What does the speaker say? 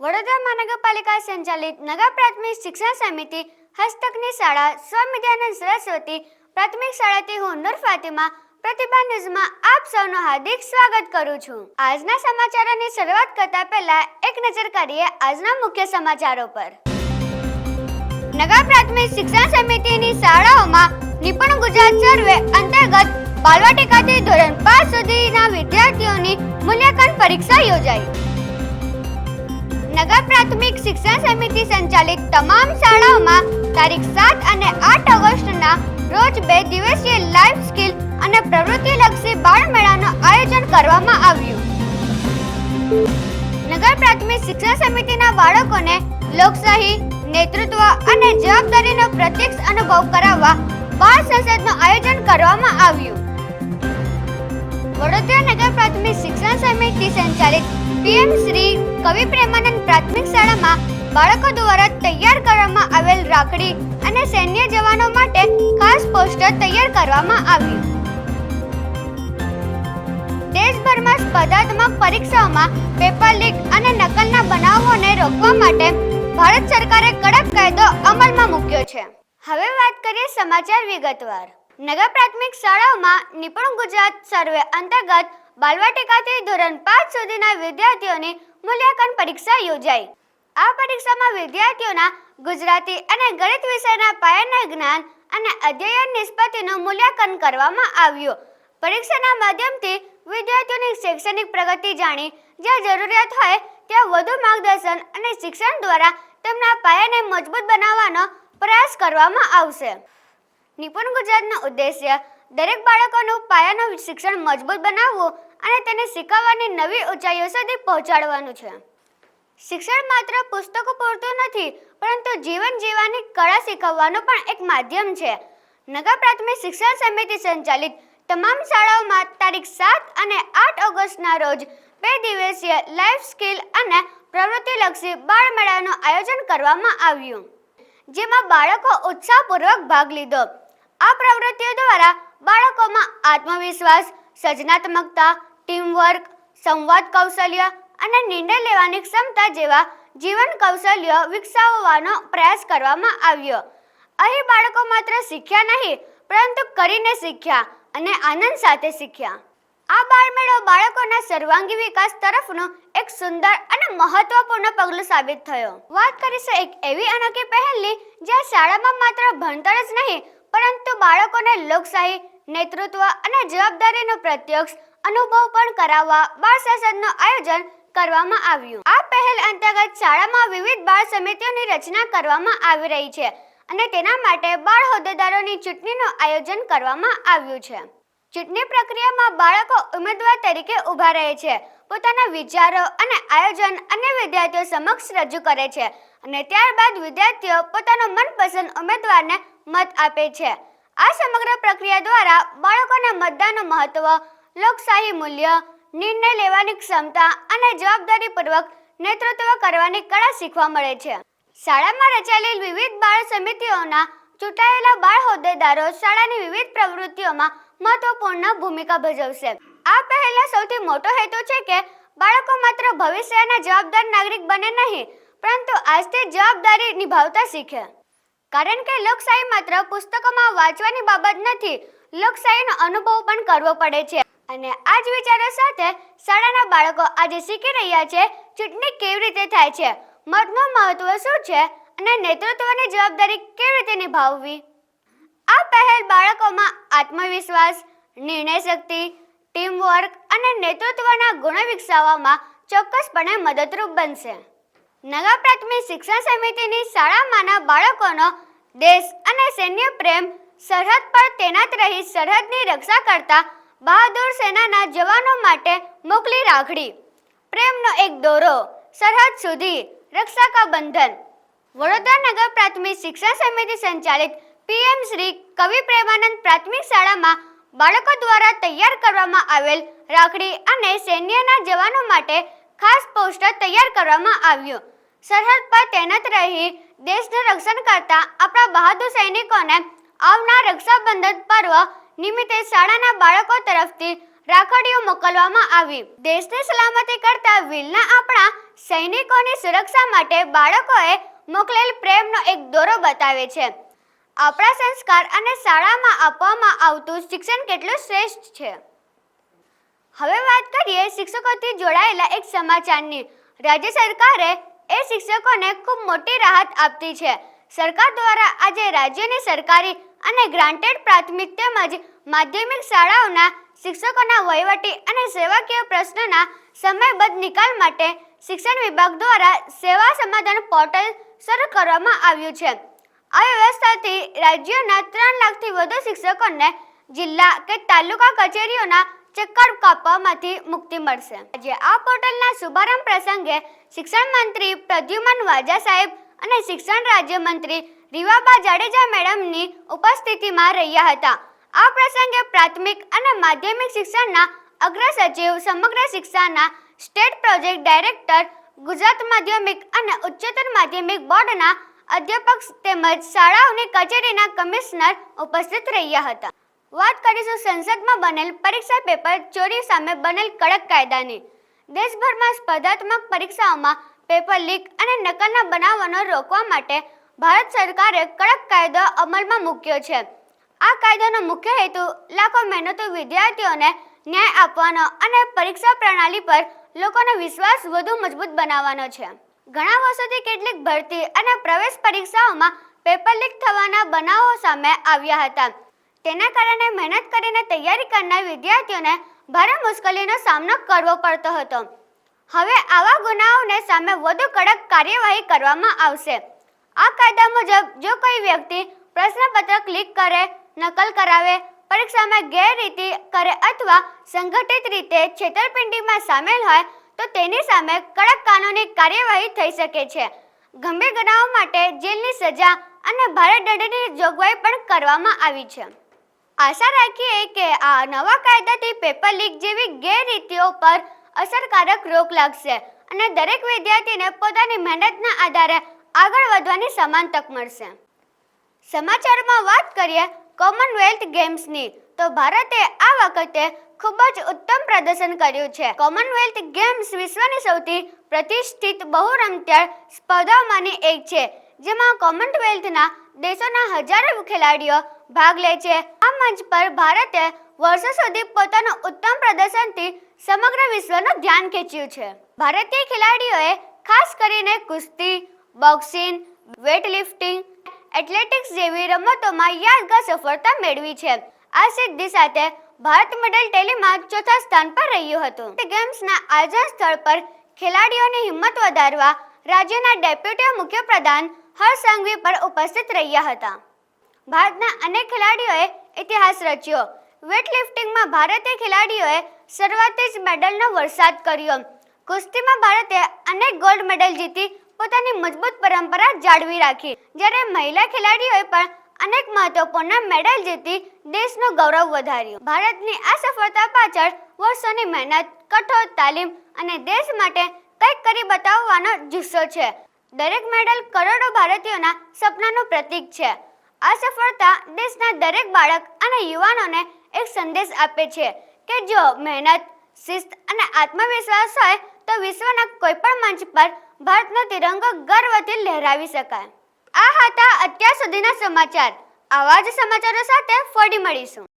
વડોદરા મહાનગરપાલિકા સંચાલિત નગર પ્રાથમિક શિક્ષણ સમિતિ હસ્તકની શાળા સ્વવિદ્યાનંદ સરસ્વતી પ્રાથમિક શાળાથી હું નૂર ફાતિમા પ્રતિભા ન્યૂઝમાં આપ સૌનું હાર્દિક સ્વાગત કરું છું। આજના સમાચારોની શરૂઆત કરતા પહેલા એક નજર કરીએ આજના મુખ્ય સમાચારો પર। નગર પ્રાથમિક શિક્ષણ સમિતિની શાળાઓમાં નિપુણ ગુજરાત સર્વે અંતર્ગત બાલવાટિકાથી ધોરણ 5 સુધીના વિદ્યાર્થીઓની મૂલ્યાંકન પરીક્ષા યોજાઈ। નગર પ્રાથમિક શિક્ષણ સમિતિ સંચાલિત તમામ શાળાઓમાં તારીખ 7 અને 8 ઓગસ્ટના રોજ 2 દિવસીય લાઈફ સ્કિલ અને પ્રવૃત્તિલક્ષી બાળ મેળાનું આયોજન કરવામાં આવ્યું। નગર પ્રાથમિક શિક્ષણ સમિતિના બાળકોને લોકશાહી, નેતૃત્વ અને જવાબદારીનો પ્રત્યક્ષ અનુભવ કરાવવા બાળ સંસદનું આયોજન કરવામાં આવ્યું। વડોદરા નગર પ્રાથમિક શિક્ષણ સમિતિ સંચાલિત પીએમ શ્રી કવિ પ્રેમાનંદ પ્રાથમિક શાળામાં બાળકો દ્વારા તૈયાર કરવામાં આવેલ રાખડી અને સૈન્ય જવાનો માટે ખાસ પોસ્ટર તૈયાર કરવામાં આવ્યું। દેશભરમાં સ્પર્ધાત્મક પરીક્ષાઓમાં પેપર લીક અને નકલના બનાવોને રોકવા માટે ભારત સરકારે કડક કાયદો અમલમાં મૂક્યો છે। હવે વાત કરીએ સમાચાર વિગતવાર। નગર પ્રાથમિક શાળાઓમાં નિપુણ ગુજરાત સર્વે અંતર્ગત બાલવાટિકાથી ધોરણ 5 સુધીના વિદ્યાર્થીઓની મૂલ્યાંકન પરીક્ષા યોજાઈ। આ પરીક્ષામાં વિદ્યાર્થીઓના ગુજરાતી અને ગણિત વિષયના પાયાના જ્ઞાન અને અધ્યયન નિષ્પત્તિનું મૂલ્યાંકન કરવામાં આવ્યું। પરીક્ષાના માધ્યમથી વિદ્યાર્થીઓની શૈક્ષણિક પ્રગતિ જાણી જ્યાં જરૂરિયાત હોય ત્યાં વધુ માર્ગદર્શન અને શિક્ષણ દ્વારા તેમના પાયાને મજબૂત બનાવવાનો પ્રયાસ કરવામાં આવશે। નિપુણ ગુજરાતનો ઉદ્દેશ્ય દરેક બાળકોનું પાયાનું શિક્ષણ મજબૂત બનાવવું અને તેને શીખવવાની નવી ઊંચાઈઓ સુધી પહોંચાડવાનું છે। શિક્ષણ માત્ર પુસ્તકો પૂરતું નથી, પરંતુ જીવન જીવવાની કળા શીખવવાનું પણ એક માધ્યમ છે। નગર પ્રાથમિક શિક્ષણ સમિતિ સંચાલિત તમામ શાળાઓમાં તારીખ 7 અને 8 ઓગસ્ટના રોજ 2 દિવસીય લાઈફ સ્કિલ અને પ્રવૃત્તિલક્ષી બાળ મેળાનું આયોજન કરવામાં આવ્યું, જેમાં બાળકો ઉત્સાહપૂર્વક ભાગ લીધો। આ પ્રવૃત્તિઓ દ્વારા બાળકોમાં આત્મવિશ્વાસ, સર્જનાત્મકતા, ટીમવર્ક, સંવાદ કૌશલ્ય અને નિર્ણય લેવાની ક્ષમતા જેવા જીવન કૌશલ્યો વિકસાવવાનો પ્રયાસ કરવામાં આવ્યો। અહીં બાળકો માત્ર શીખ્યા નહીં, પરંતુ કરીને શીખ્યા અને આનંદ સાથે શીખ્યા। આ બાળમેળો બાળકોના સર્વાંગી વિકાસ તરફનું એક સુંદર અને મહત્વપૂર્ણ પગલું સાબિત થયો। વાત કરીશું એક એવી અનોખી પહેલની જ્યાં શાળામાં માત્ર ભણતર જ નહીં, પરંતુ બાળકોને લોકશાહી, નેતૃત્વ અને જવાબદારીનો પ્રત્યક્ષ અનુભવ પણ કરાવવા બાળ સંસદનું આયોજન કરવામાં આવ્યું। આ પહેલ અંતર્ગત શાળામાં વિવિધ બાળ સમિતિઓની રચના કરવામાં આવી રહી છે અને તેના માટે બાળ હોદ્દેદારોની ચૂંટણીનું આયોજન કરવામાં આવ્યું છે। ચૂંટણી પ્રક્રિયામાં બાળકો ઉમેદવાર તરીકે ઊભા રહે છે, પોતાના વિચારો અને આયોજન અન્ય વિદ્યાર્થીઓ સમક્ષ રજૂ કરે છે અને ત્યારબાદ વિદ્યાર્થીઓ પોતાનો મનપસંદ ઉમેદવારને મત આપે છે। આ સમગ્ર પ્રક્રિયા દ્વારા બાળકોને મતદાનનું મહત્વ, લોકશાહી મૂલ્ય, નિર્ણય લેવાની ક્ષમતા અને જવાબદારીપૂર્વક નેતૃત્વ કરવાની કળા શીખવા મળે છે। શાળામાં રચાયેલી વિવિધ બાળ સમિતિઓના ચૂંટાયેલા બાળ હોદ્દેદારો શાળાની વિવિધ પ્રવૃત્તિઓમાં મહત્વપૂર્ણ ભૂમિકા ભજવશે। આ પહેલનો સૌથી મોટો હેતુ છે કે બાળકો માત્ર ભવિષ્યના જવાબદાર નાગરિક બને નહીં, પરંતુ આજથી જવાબદારી નિભાવતા શીખે। કારણ કે લોકશાહી માત્ર પુસ્તકોમાં વાંચવાની બાબત નથી, લોકશાહીનો અનુભવ પણ કરવો પડે છે અને આ જ વિચારો સાથે શાળાના બાળકો આજે શીખી રહ્યા છે ચૂંટણી કેવી રીતે થાય છે, મતનું મહત્વ શું છે અને નેતૃત્વની જવાબદારી કેવી રીતે નિભાવવી। આ પહેલ બાળકોમાં આત્મવિશ્વાસ, નિર્ણય શક્તિ, ટીમવર્ક અને નેતૃત્વના ગુણો વિકસાવવામાં ચોક્કસપણે મદદરૂપ બનશે। નગર પ્રાથમિક શિક્ષણ સમિતિની શાળામાંના બાળકોનો દેશ અને સૈન્ય પ્રેમ, સરહદ પર તૈનાત રહી સરહદની રક્ષા કરતા બહાદુર સેનાના જવાનો માટે મોકલી રાખડી, પ્રેમનો એક દોરો સરહદ સુધી, રક્ષા કા બંધન। વડોદરા નગર પ્રાથમિક શિક્ષણ સમિતિ સંચાલિત પીએમ શ્રી કવિ પ્રેમાનંદ પ્રાથમિક શાળામાં બાળકો દ્વારા તૈયાર કરવામાં આવેલ રાખડી અને સૈન્યના જવાનો માટે ખાસ પોસ્ટર તૈયાર કરવામાં આવ્યું। સરહદ પર તૈનાત રહી દેશનું રક્ષણ કરતા આપણા બહાદુર સૈનિકોને આવનાર રક્ષાબંધન પર્વ નિમિત્તે શાળાના બાળકો તરફથી રાખડીઓ મોકલવામાં આવી. દેશની સલામતી કરતા વીરના આપણા સૈનિકોની સુરક્ષા માટે બાળકોએ મોકલેલ પ્રેમનો એક દોરો બતાવે છે. આપણા સંસ્કાર અને શાળામાં આપવામાં આવતું શિક્ષણ કેટલું શ્રેષ્ઠ છે. હવે વાત કરીએ શિક્ષકોથી જોડાયેલા એક સમાચારની. રાજ્ય સરકારે એ શિક્ષકોને ખૂબ મોટી રાહત આપતી છે. સરકાર દ્વારા આજે રાજ્યની સરકારી અને ગ્રાન્ટેડ પ્રાથમિક તેમજ માધ્યમિક શાળાઓના શિક્ષકોના વહીવટી અને સેવાકીય પ્રશ્નોના સમયબદ્ધ નિકાલ માટે શિક્ષણ વિભાગ દ્વારા સેવા સમાધાન પોર્ટલ શરૂ કરવામાં આવ્યું છે. આ વ્યવસ્થાથી રાજ્યના 3 લાખથી વધુ શિક્ષકોને જિલ્લા કે તાલુકા કચેરીઓના ચક્કર કાપવામાંથી મુક્તિ મળશે. આજે આ પોર્ટલના શુભારંભ પ્રસંગે શિક્ષણ મંત્રી પ્રદ્યુમન વાજા સાહેબ અને શિક્ષણ રાજ્યમંત્રી રીવાબા જાડેજા મેડમની ઉપસ્થિતિમાં રહ્યા હતા. આ પ્રસંગે પ્રાથમિક અને માધ્યમિક શિક્ષણના અગ્ર સચિવ, સમગ્ર શિક્ષાના સ્ટેટ પ્રોજેક્ટ ડાયરેક્ટર, ગુજરાત માધ્યમિક અને ઉચ્ચતર માધ્યમિક બોર્ડના અધ્યાપક તેમજ શાળાઓની કચેરીના કમિશનર ઉપસ્થિત રહ્યા હતા. વાત કરીશું સંસદમાં બનેલ પરીક્ષા પેપર ચોરી સામે બનેલ કડક કાયદાની. દેશભરમાં સ્પર્ધાત્મક પરીક્ષાઓમાં પેપર લીક અને નકલના બનાવોને રોકવા માટે ભારત સરકારે કડક કાયદો અમલમાં મૂક્યો છે. આ કાયદાનો મુખ્ય હેતુ લાખો મહેનતુ વિદ્યાર્થીઓને ન્યાય આપવાનો અને પરીક્ષા પ્રણાલી પર લોકોનો વિશ્વાસ વધુ મજબૂત બનાવવાનો છે. ઘણા વર્ષોથી કેટલીક ભરતી અને પ્રવેશ પરીક્ષાઓમાં પેપર લીક થવાના બનાવો સામે આવ્યા હતા. તેના કારણે મહેનત કરીને તૈયારી કરનાર વિદ્યાર્થીઓને ભારે મુશ્કેલીનો સામનો કરવો પડતો હતો. હવે આવા ગુનાઓને સામે વધુ કડક કાર્યવાહી કરવામાં આવશે. આ કાયદા મુજબ જો કોઈ વ્યક્તિ પ્રશ્નપત્રક લીક કરે, નકલ કરાવે, પરીક્ષામાં ગેરરીતિ કરે અથવા સંગઠિત રીતે છેતરપિંડીમાં સામેલ હોય તો તેની સામે કડક કાનૂની કાર્યવાહી થઈ શકે છે. ગંભીર ગુનાઓ માટે જેલની સજા અને ભારે દંડની જોગવાઈ પણ કરવામાં આવી છે. આશા રાખીએ કે આ નવા કાયદાથી પેપર લીક જેવી ગેરરીતિઓ પર અસરકારક રોક લાગશે અને દરેક વિદ્યાર્થીને પોતાની મહેનતના આધારે આગળ વધવાની સમાન તક મળશે. સમાચારમાં વાત કરીએ કોમનવેલ્થ ગેમ્સની તો ભારતે આ વખતે ખૂબ જ ઉત્તમ પ્રદર્શન કર્યું છે. કોમનવેલ્થ ગેમ્સ વિશ્વની સૌથી પ્રતિષ્ઠિત બહુરમતિયાળ સ્પર્ધાઓમાંની એક છે, જેમાં કોમનવેલ્થના દેશોના હજારો ખેલાડીઓ ભાગ લે છે. આ મંચ પર ભારતે વર્ષો સુધી પોતાનું ઉત્તમ પ્રદર્શનથી સમગ્ર વિશ્વનું ધ્યાન ખેંચ્યું છે. ભારતીય ખેલાડીઓએ ખાસ કરીને કુસ્તી, બોક્સિંગ, વેઇટલિફ્ટિંગ, એથ્લેટિક્સ જેવી રમતોમાં યાદગાર સફળતા મેળવી છે. આ સિદ્ધિ સાથે ભારત મેડલ ટેલીમાં ચોથા સ્થાન પર રહ્યું હતું. ગેમ્સના આયોજન સ્થળ પર ખેલાડીઓની હિંમત વધારવા રાજ્યના ડેપ્યુટી મુખ્યપ્રધાન હર્ષ સંઘવી પણ ઉપસ્થિત રહ્યા હતા. ભારતના અનેક ખેલાડીઓએ ઇતિહાસ રચ્યો. વેઇટલિફ્ટિંગમાં ભારતીય ખેલાડીઓએ શરૂઆતથી જ મેડલનો વરસાદ કર્યો. કુસ્તીમાં ભારતે અનેક ગોલ્ડ મેડલ જીતી પોતાની મજબૂત પરંપરા જાળવી રાખી, જ્યારે મહિલા ખેલાડીઓએ પણ અનેક મહત્વપૂર્ણ મેડલ જીતી દેશનું ગૌરવ વધાર્યું. ભારતની આ સફળતા પાછળ વર્ષોની મહેનત, કઠોર તાલીમ અને દેશ માટે કંઈક કરી બતાવવાનો જુસ્સો છે. દરેક મેડલ કરોડો ભારતીયોના સપનાનું પ્રતીક છે. આ સફળતા દેશના દરેક બાળક અને યુવાનોને એક સંદેશ આપે છે કે જો મહેનત, શિસ્ત અને આત્મવિશ્વાસ હોય તો વિશ્વના કોઈપણ મંચ પર ભારતનો તિરંગો ગર્વથી લહેરાવી શકાય. આ હતા અત્યાર સુધીના સમાચાર. આવા જ સમાચારો સાથે ફરી મળીશું.